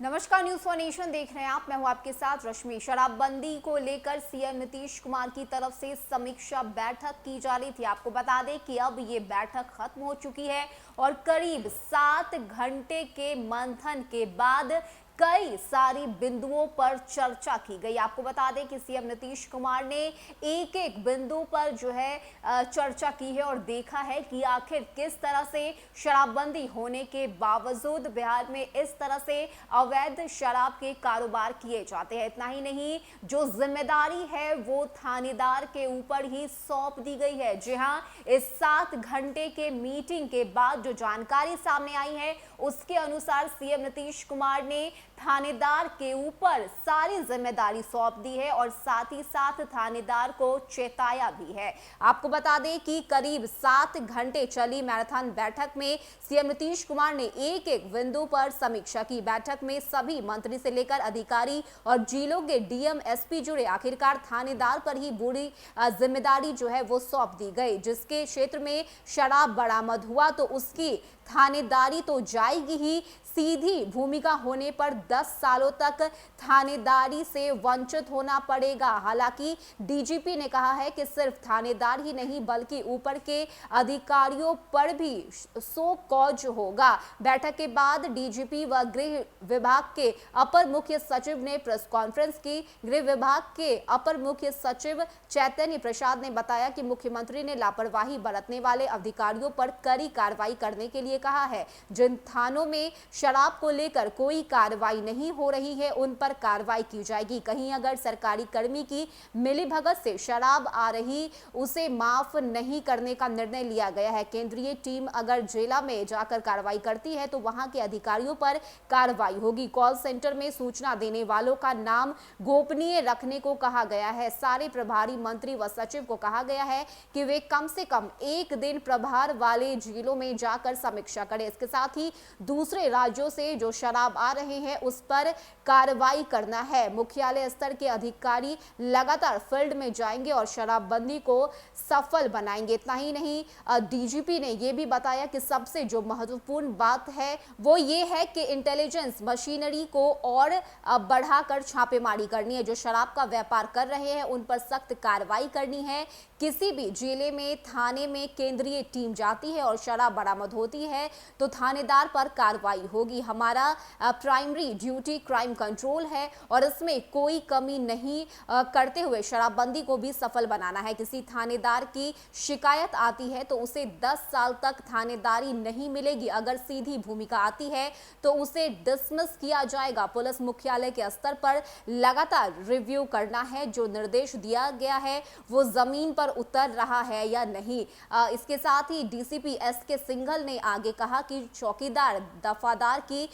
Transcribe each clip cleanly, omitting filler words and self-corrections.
नमस्कार, news for nation देख रहे हैं आप। मैं हूं आपके साथ रश्मि। शराबबंदी को लेकर सीएम नीतीश कुमार की तरफ से समीक्षा बैठक की जा रही थी। आपको बता दें कि अब ये बैठक खत्म हो चुकी है और करीब 7 घंटे के मंथन के बाद कई सारी बिंदुओं पर चर्चा की गई। आपको बता दें कि सीएम नीतीश कुमार ने एक एक बिंदु पर जो है चर्चा की है और देखा है कि आखिर किस तरह से शराबबंदी होने के बावजूद बिहार में इस तरह से अवैध शराब के कारोबार किए जाते हैं। इतना ही नहीं, जो जिम्मेदारी है वो थानेदार के ऊपर ही सौंप दी गई है। जी हां, इस 7 घंटे के मीटिंग के बाद जो जानकारी सामने आई है उसके अनुसार सीएम नीतीश कुमार ने थानेदार के ऊपर सारी जिम्मेदारी सौंप दी है और साथ ही साथ थानेदार को चेताया भी है। आपको बता दें कि करीब 7 घंटे चली मैराथन बैठक में सीएम नीतीश कुमार ने एक एक बिंदु पर समीक्षा की। बैठक में सभी मंत्री से लेकर अधिकारी और जिलों के डीएम एसपी जुड़े। आखिरकार थानेदार पर ही बुरी जिम्मेदारी जो है वो सौंप दी गई। जिसके क्षेत्र में शराब बरामद हुआ तो उसकी थानेदारी तो जाएगी ही, सीधी भूमिका होने पर 10 सालों तक थानेदारी से वंचित होना पड़ेगा। हालांकि डीजीपी ने कहा है कि सिर्फ थानेदार ही नहीं बल्कि ऊपर के अधिकारियों पर भी सो कॉज होगा। बैठक के बाद डीजीपी व गृह विभाग के अपर मुख्य सचिव ने प्रेस कॉन्फ्रेंस की। गृह विभाग के अपर मुख्य सचिव चैतन्य प्रसाद ने बताया कि मुख्यमंत्री ने लापरवाही बरतने वाले अधिकारियों पर कड़ी कार्रवाई करने के लिए कहा है। जिन थानों में शराब को लेकर कोई कार्रवाई नहीं हो रही है उन पर कार्रवाई की जाएगी। कहीं अगर सरकारी कर्मी की मिलीभगत से शराब आ रही उसे माफ नहीं करने का निर्णय लिया गया है। केंद्रीय टीम अगर जिला में जाकर कार्रवाई करती है तो वहां के अधिकारियों पर कार्रवाई होगी। कॉल सेंटर में सूचना देने वालों का नाम गोपनीय रखने को कहा गया है। सारे प्रभारी मंत्री व सचिव को कहा गया है कि वे कम से कम एक दिन प्रभार वाले जिलों में जाकर समीक्षा करें। इसके साथ ही दूसरे राज्यों से जो शराब आ रहे हैं उस पर कार्रवाई करना है। मुख्यालय स्तर के अधिकारी लगातार फील्ड में जाएंगे और शराबबंदी को सफल बनाएंगे। इतना ही नहीं, डीजीपी ने यह भी बताया कि सबसे जो महत्वपूर्ण बात है वो ये है कि इंटेलिजेंस मशीनरी को और बढ़ाकर छापेमारी करनी है। जो शराब का व्यापार कर रहे हैं उन पर सख्त कार्रवाई करनी है। किसी भी जिले में थाने में केंद्रीय टीम जाती है और शराब बरामद होती है तो थानेदार पर कार्रवाई होगी। हमारा प्राइमरी ड्यूटी क्राइम कंट्रोल है और इसमें कोई कमी नहीं करते हुए शराबबंदी को भी सफल बनाना है। किसी थानेदार की शिकायत आती है तो उसे 10 साल तक थानेदारी नहीं मिलेगी। अगर सीधी भूमिका आती है तो उसे डिसमिस किया जाएगा। पुलिस मुख्यालय के स्तर पर लगातार रिव्यू करना है। जो निर्देश दिया गया है वो जमीन पर उतर रहा है या नहीं। इसके साथ ही डीसीपी एसके सिंघल ने आगे कहा कि चौकीदार दफादार की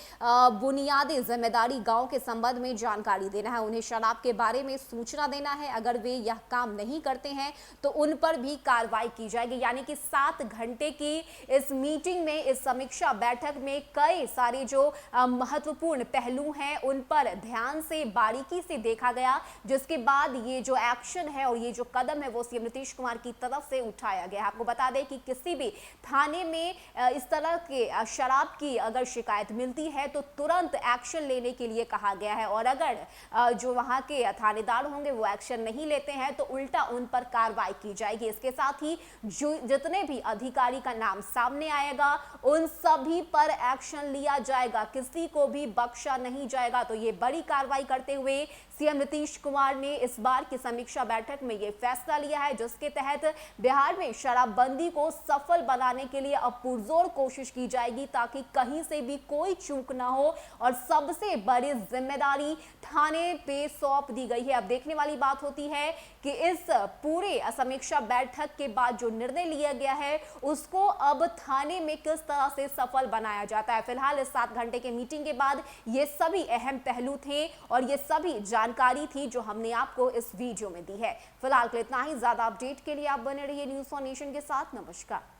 बुनियादी जिम्मेदारी गांव के संबंध में जानकारी देना है। उन्हें शराब के बारे में सूचना देना है। अगर वे यह काम नहीं करते हैं तो उन पर भी कार्रवाई की जाएगी। यानी कि 7 घंटे की इस मीटिंग में, इस समीक्षा बैठक में कई सारे जो महत्वपूर्ण पहलू हैं उन पर ध्यान से बारीकी से देखा गया। जिसके बाद ये जो एक्शन है और ये जो कदम है वो सीएम नीतीश कुमार की तरफ से उठाया गया। आपको बता दें कि किसी भी थाने में इस तरह के शराब की अगर शिकायत मिलती है तो तुरंत एक्शन लेने के लिए कहा गया है और अगर जो वहां के थानेदार होंगे वो एक्शन नहीं लेते हैं तो उल्टा उन पर कार्रवाई की जाएगी। इसके साथ ही जितने भी अधिकारी का नाम सामने आएगा उन सभी पर एक्शन लिया जाएगा, किसी को भी बख्शा नहीं जाएगा। तो ये बड़ी कार्रवाई करते हुए सीएम नीतीश कुमार ने इस बार की समीक्षा बैठक में ये फैसला लिया है जिसके तहत बिहार में शराबबंदी को सफल बनाने के लिए अब पुरजोर कोशिश की जाएगी ताकि कहीं से भी कोई चूक ना हो और सबसे बड़ी जिम्मेदारी थाने पे सौंप दी गई है। अब देखने वाली बात होती है कि इस पूरे समीक्षा बैठक के बाद जो निर्णय लिया गया है उसको अब थाने में किस तरह से सफल बनाया जाता है। फिलहाल इस 7 घंटे के मीटिंग के बाद ये सभी अहम पहलू थे और ये सभी जानकारी थी जो हमने आपको इस वीडियो में दी है। फिलहाल के इतना ही। ज्यादा अपडेट के लिए आप बने रहिए न्यूज फॉर नेशन के साथ। नमस्कार।